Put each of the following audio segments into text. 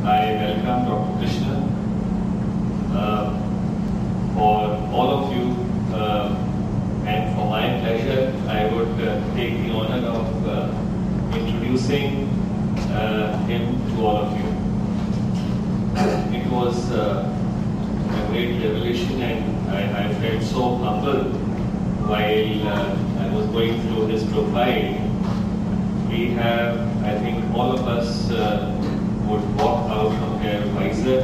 I welcome Dr. Krishna. For all of you, and for my pleasure, I would take the honor of introducing him to all of you. It was a great revelation, and I felt so humble while I was going through his profile. We have, I think all of us would walk out from here wiser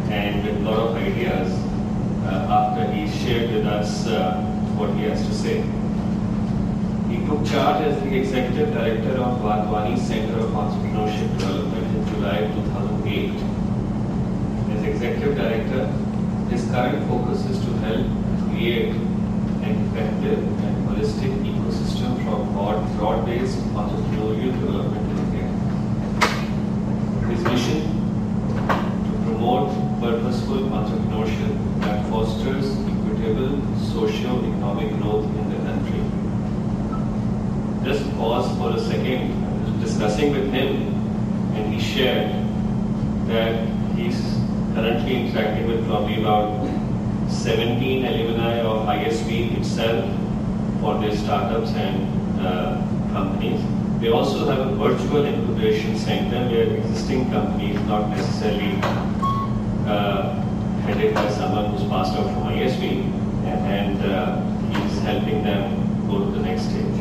and with a lot of ideas after he shared with us what he has to say. He took charge as the Executive Director of Wadhwani Center of Entrepreneurship Development in July 2008. As Executive Director, his current focus is to help create an effective and holistic ecosystem for broad-based entrepreneurial development in India. His mission: to promote purposeful entrepreneurship that fosters equitable socio-economic growth in the country. Just pause for a second. I was discussing with him, and he shared that he's currently interacting with probably about 17 alumni of ISB itself for their startups and companies. They also have a virtual incubation center where existing companies, not necessarily headed by someone who's passed out from ISB, and he's helping them go to the next stage.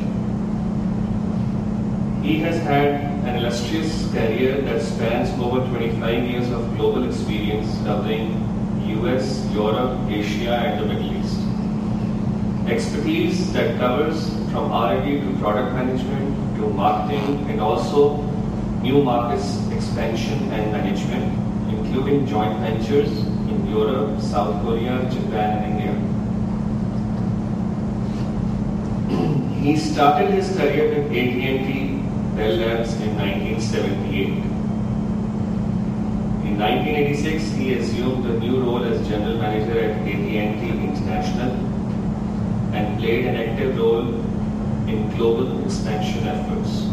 He has had an illustrious career that spans over 25 years of global experience covering US, Europe, Asia, and the Middle East. Expertise that covers from R&D to product management to marketing and also new markets expansion and management, including joint ventures in Europe, South Korea, Japan, and India. He started his career with AT&T Bell Labs in 1978. In 1986, he assumed a new role as General Manager at AT&T International and played an active role in global expansion efforts.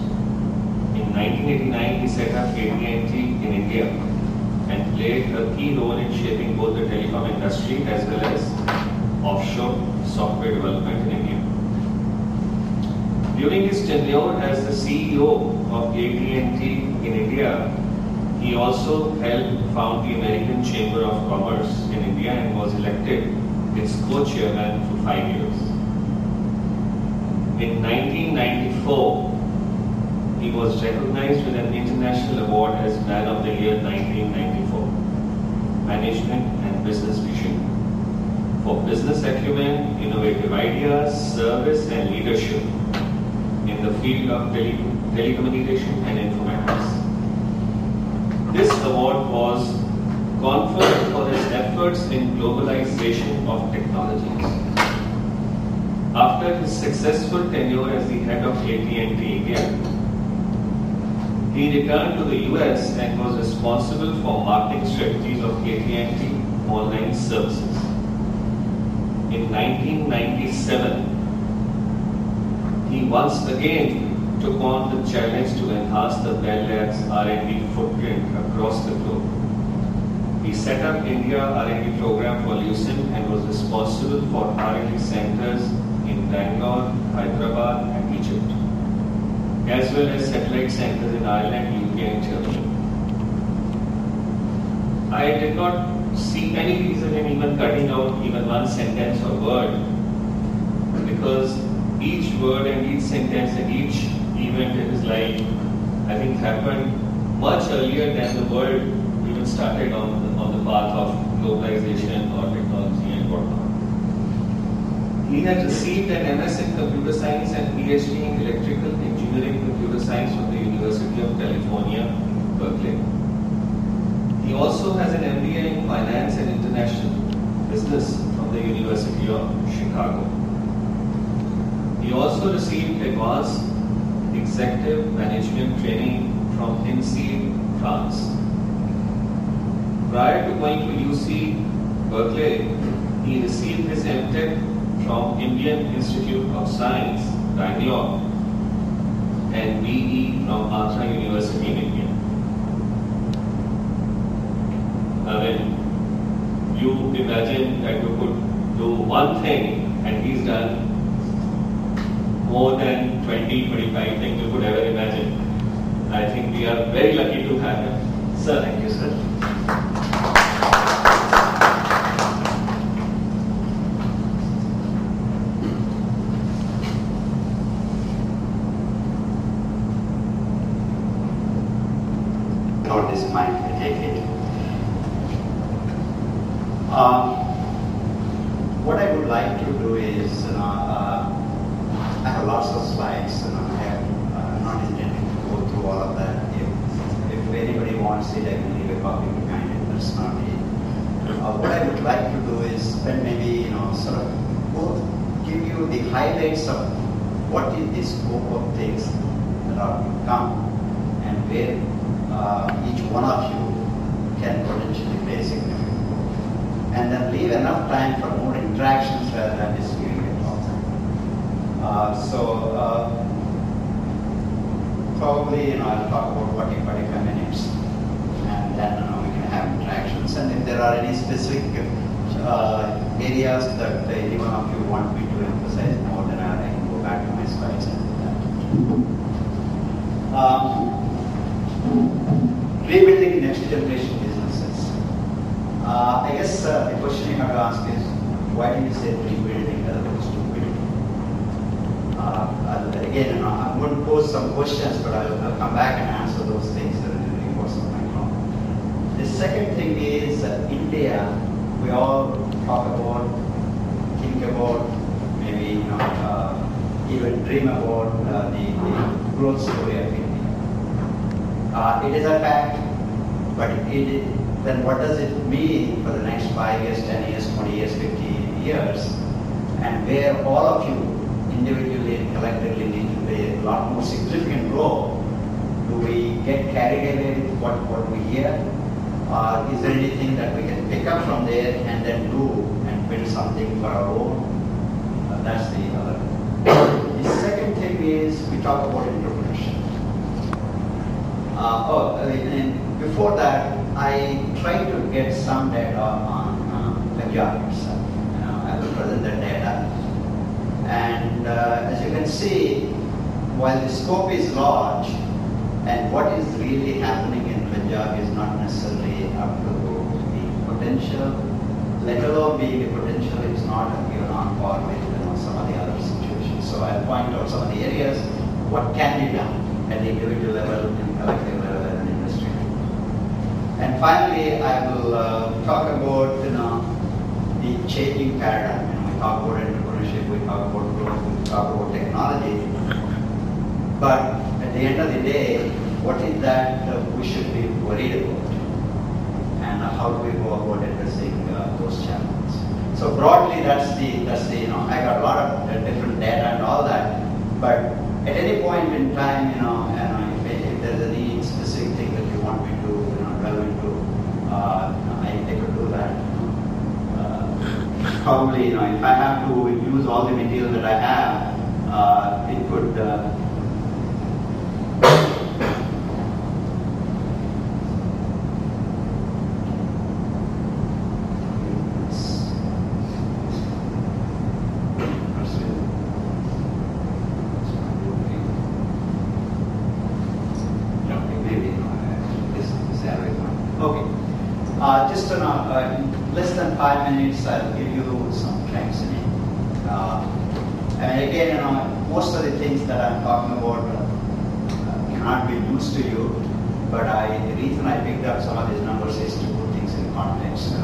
In 1989, he set up AT&T in India and played a key role in shaping both the telecom industry as well as offshore software development in India. During his tenure as the CEO of AT&T in India, he also helped found the American Chamber of Commerce in India and was elected its co-chairman for 5 years. In 1994, he was recognized with an international award as Man of the Year 1994, Management and Business Vision, for business acumen, innovative ideas, service and leadership in the field of telecommunication and informatics. This award was conferred for his efforts in globalization of technologies. After his successful tenure as the head of AT&T India, he returned to the US and was responsible for marketing strategies of AT&T online services. In 1997, he once again took on the challenge to enhance the Bell Labs R&D footprint across the globe. He set up India R&D program for Lucent and was responsible for R&D centers in Bangalore, Hyderabad and Egypt, as well as satellite centers in Ireland, UK and Germany. I did not see any reason in even cutting out even one sentence or word, because each word and each sentence and each event in his life, I think, happened much earlier than the world even started on the path of globalization or technology and whatnot. He had received an MS in Computer Science and PhD in Electrical Engineering Computer Science from the University of California, Berkeley. He also has an MBA in Finance and International Business from the University of Chicago. He also received advanced executive management training from INSEAD, France. Prior to going to UC Berkeley, he received his MTech from Indian Institute of Science, Bangalore, and BE from Andhra University in India. imagine that you could do one thing and he's done more than 20, 25 things you could ever imagine. I think we are very lucky to have him. Sir, thank you, sir. Note this mic, I take it. What I would like to do is, I have lots of slides, and I have not intended to go through all of that. If anybody wants it, I can leave a copy behind it. That's not it. What I would like to do is spend maybe, sort of give you the highlights of what is the scope of things that are to come and where each one of you can potentially play a significant role. And then leave enough time for more interactions rather than just giving a talk. Probably, I'll talk about 40, 45 minutes. And then we can have interactions. And if there are any specific areas that any one of you want me to emphasize more, then I can go back to my slides and do that. Rebuilding next generation businesses. I guess the question you have to ask is, why do you say rebuilding as opposed to building? Again, I'm going to pose some questions, but I'll come back and answer those things in the course of my talk. The second thing is India. We all talk about, think about, maybe even dream about the growth story of India. It is a fact, but then what does it mean for the next 5 years, 10 years, 20 years, 50 years, and where all of you individually and collectively need to play a lot more significant role? Do we get carried away with what we hear? Is there anything that we can pick up from there and then do and build something for our own? That's the other. The second thing is we talk about entrepreneurship. And before that, I tried to get some data on Punjab itself. I will present that data. And as you can see, while the scope is large, and what is really happening in Punjab is not necessarily up to the potential, let alone being the potential, it's not even on par with some of the other situations. So I'll point out some of the areas, what can be done at the individual level, and collective level, and industry level. And finally, I will talk about the changing paradigm. We talk about entrepreneurship, we talk about growth, we talk about technology. But at the end of the day, what is that we should be worried about? And how do we go about addressing those challenges? So broadly, that's the I got a lot of different data and all that. But at any point in time, if there's any specific thing that you want me to delve into, I could do that. Probably, if I have to use all the material that I have, it could. Just in less than 5 minutes, I'll give you some trends in it. And again, most of the things that I'm talking about cannot be news to you, but the reason I picked up some of these numbers is to put things in context,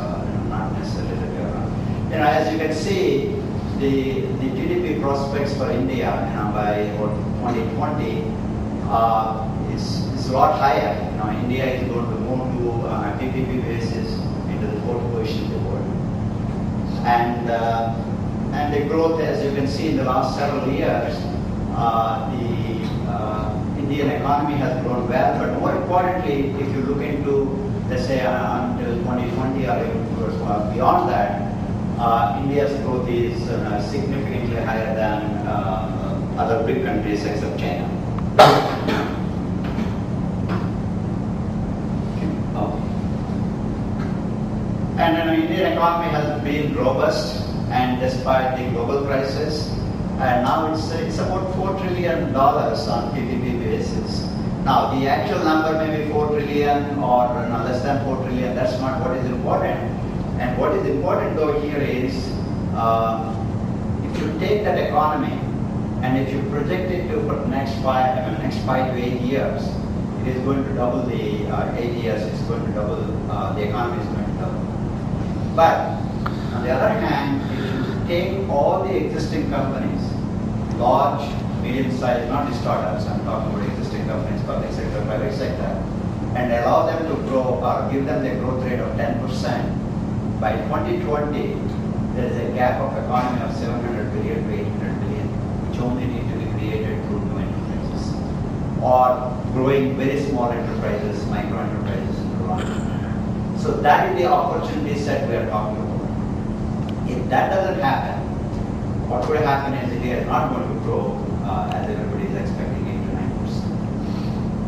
not necessarily that we are. As you can see, the GDP prospects for India, by about 2020 is a lot higher. India is going to move to on a PPP basis into the fourth position in the world. And the growth, as you can see in the last several years, the Indian economy has grown well, but more importantly, if you look into, let's say, until 2020 or even beyond that, India's growth is significantly higher than other big countries except China. And Indian economy has been robust and despite the global crisis, and now it's about $4 trillion on PPP basis. Now the actual number may be 4 trillion or less than 4 trillion. That's not what is important. And what is important though here is if you take that economy and if you project it to for the next 5 to 8 years, it is going to double the 8 years. It's going to double. The economy is going to double. But on the other hand, if you take all the existing companies, large, medium-sized, not the startups, I'm talking about existing companies, public sector, private sector, and allow them to grow or give them the growth rate of 10%, by 2020, there is a gap of economy of 700 billion to 800 billion, which only need to be created through new enterprises or growing very small enterprises, micro enterprises in Toronto. So that is the opportunity set we are talking about. If that doesn't happen, what would happen is India is not going to grow as everybody is expecting 8 to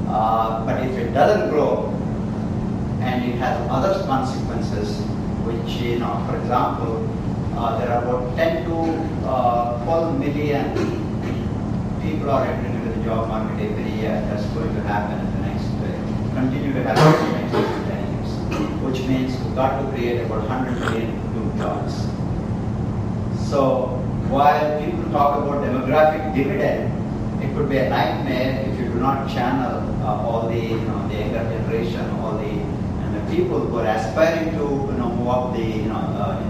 9%. But if it doesn't grow and it has other consequences, which, for example, there are about 10 to 12 million people are entering into the job market every year. That's going to happen in the next, continue to happen in the next 10 years, which means we've got to create about 100 million new jobs. So while people talk about demographic dividend, it could be a nightmare if you do not channel all the the younger generation, all the people who are aspiring to move up in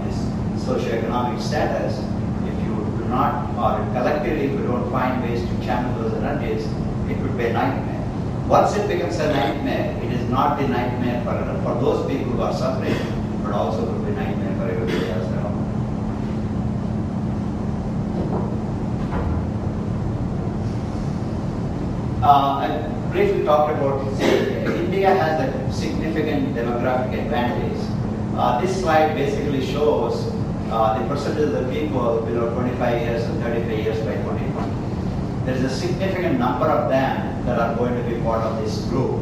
this socioeconomic status. If you do not, or collectively, if you don't find ways to channel those energies, it could be a nightmare. Once it becomes a nightmare, it is not the nightmare for those people who are suffering, but also could be a nightmare for everybody else around. I briefly talked about India has a significant demographic advantage. This slide basically shows the percentage of the people below 25 years and 35 years by 2020. There is a significant number of them that are going to be part of this group,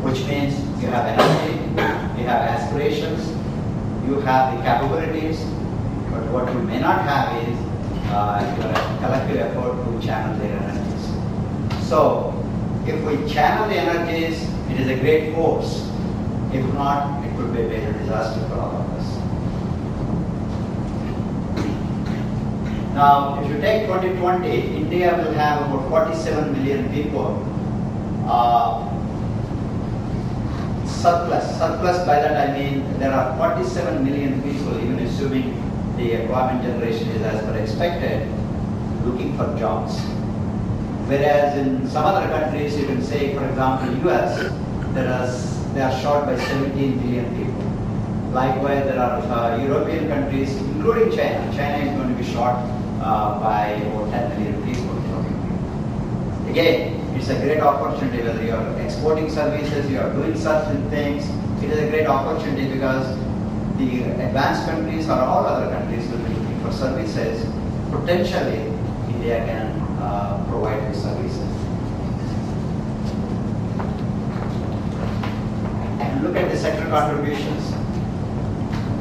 which means you have energy, you have aspirations, you have the capabilities, but what you may not have is your collective effort to channel their energies. So, if we channel the energies, it is a great force. If not, it could be a major disaster for all of us. Now, if you take 2020, India will have about 47 million people. Surplus. Surplus, by that I mean there are 47 million people, even assuming the employment generation is as per expected, looking for jobs. Whereas in some other countries, you can say, for example, US, they are short by 17 million people. Likewise, there are European countries, including China. China is going to be short by over 10 million people. Again, it's a great opportunity whether you are exporting services, you are doing certain things. It is a great opportunity because the advanced countries or all other countries will be looking for services. Potentially, India can provide these services. And look at the sector contributions.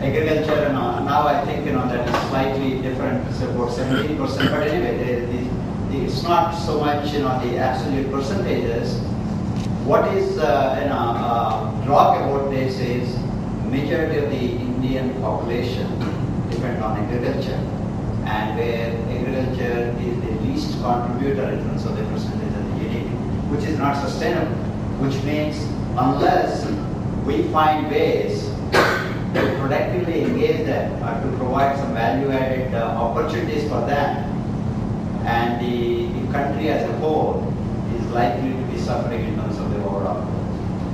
Agriculture, now I think that is slightly different. It's about 17%, but anyway, it's not so much the absolute percentages. What is talk about this is majority of the Indian population depend on agriculture, and where agriculture is the least contributor in terms of the percentage of the GDP, which is not sustainable. Which means unless we find ways to productively engage them or to provide some value-added opportunities for them, and the country as a whole is likely to be suffering in terms of the overall.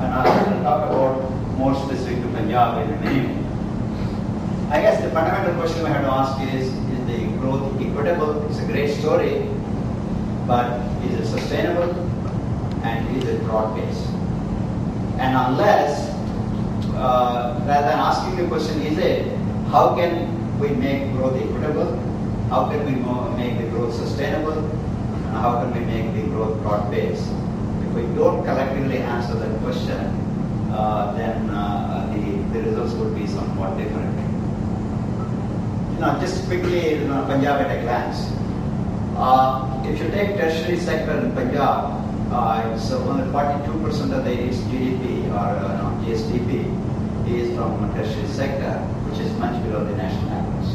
And I will talk about more specific to Punjab in a minute. I guess the fundamental question we have to ask is the growth equitable? It's a great story, but is it sustainable and is it broad-based? And unless, rather than asking the question, is it, how can we make growth equitable? How can we make the growth sustainable? And how can we make the growth broad-based? If we don't collectively answer that question, then the results would be somewhat different. just quickly, Punjab at a glance. If you take tertiary sector in Punjab, it's only 42% of its GDP or GSDP is from tertiary sector, which is much below the national average.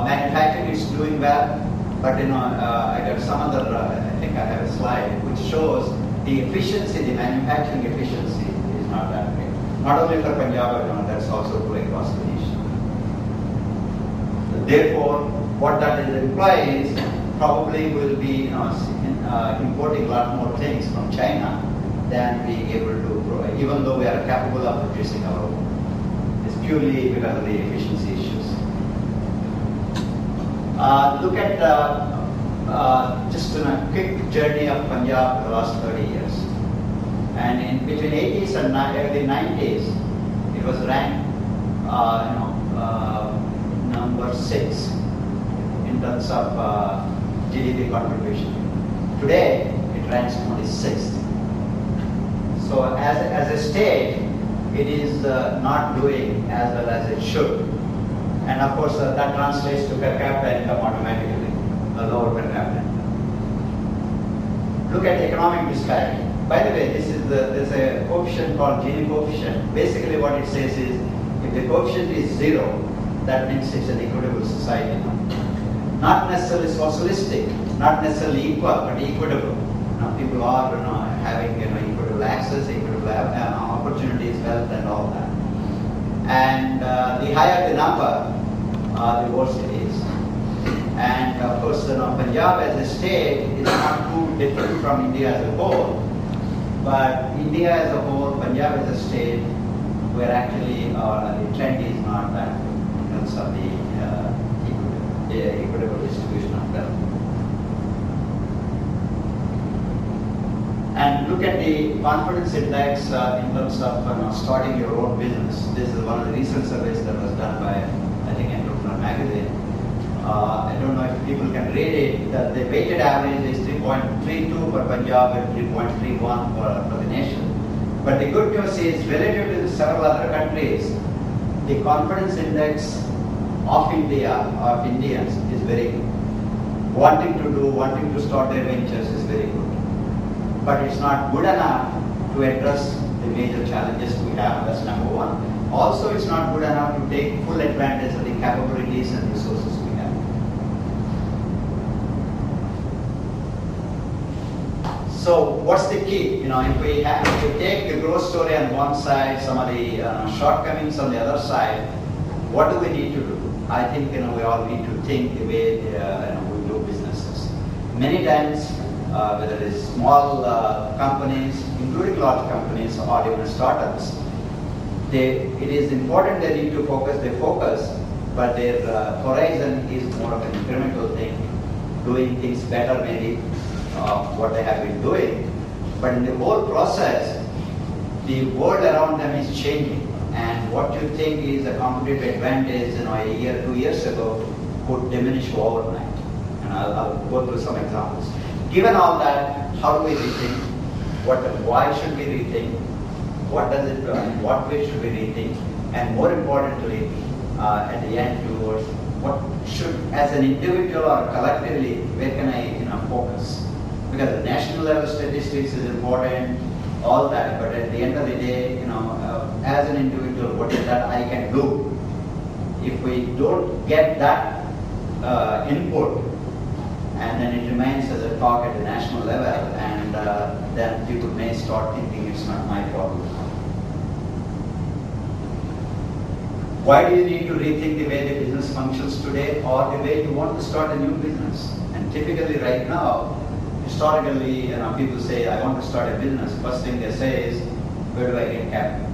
Manufacturing is doing well, but I got some other, I think I have a slide which shows the efficiency, the manufacturing efficiency is not that great. Not only for Punjab, but that's also true across the nation. Therefore, what that implies probably will be importing a lot more things from China than being able to provide, even though we are capable of producing our own. It's purely because of the efficiency issues. Look at just a quick journey of Punjab for the last 30 years. And in between 80s and early 90s, it was ranked number 6 in terms of GDP contribution. Today, it ranks 26th. So as a state, it is not doing as well as it should. And of course, that translates to per capita income automatically, a lower per capita income. Look at economic disparity. By the way, there's a coefficient called Gini coefficient. Basically what it says is, if the coefficient is 0, that means it's an equitable society. Not necessarily socialistic, not necessarily equal, but equitable. People are having equitable access, equitable opportunities, wealth, and all that. And the higher the number, the worse it is. And of course, Punjab as a state is not too different from India as a whole. But India as a whole, Punjab as a state, where actually the trend is not that in terms of the equitable distribution of wealth. And look at the confidence index in terms of starting your own business. This is one of the recent surveys that was done by, I think, Entrepreneur Magazine. I don't know if people can read it. The weighted average is 3.32 for Punjab and 3.31 for the nation. But the good news is, relative to several other countries, the confidence index of India, of Indians, is very good. Wanting to start their ventures is very good. But it's not good enough to address the major challenges we have. That's number one. Also, it's not good enough to take full advantage of the capabilities and resources we have. So, what's the key? If we take the growth story on one side, some of the shortcomings on the other side, what do we need to do? I think we all need to think the way we do businesses. Many times, whether it is small companies, including large companies, or even startups, it is important they need to focus. They focus, but their horizon is more of an incremental thing, doing things better maybe what they have been doing. But in the whole process, the world around them is changing, and what you think is a competitive advantage a year, 2 years ago could diminish overnight. And I'll go through some examples. Given all that, how do we rethink? Why should we rethink? What does it do? What way should we rethink? And more importantly, at the end, towards what should, as an individual or collectively, where can I focus? Because the national level statistics is important, all that. But at the end of the day, as an individual, what is that I can do? If we don't get that input, and then it remains as a talk at the national level, and then people may start thinking it's not my problem. Why do you need to rethink the way the business functions today, or the way you want to start a new business? And typically right now, historically, people say, I want to start a business. First thing they say is, where do I get capital?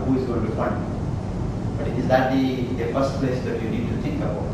Who is going to fund me? But is that the first place that you need to think about?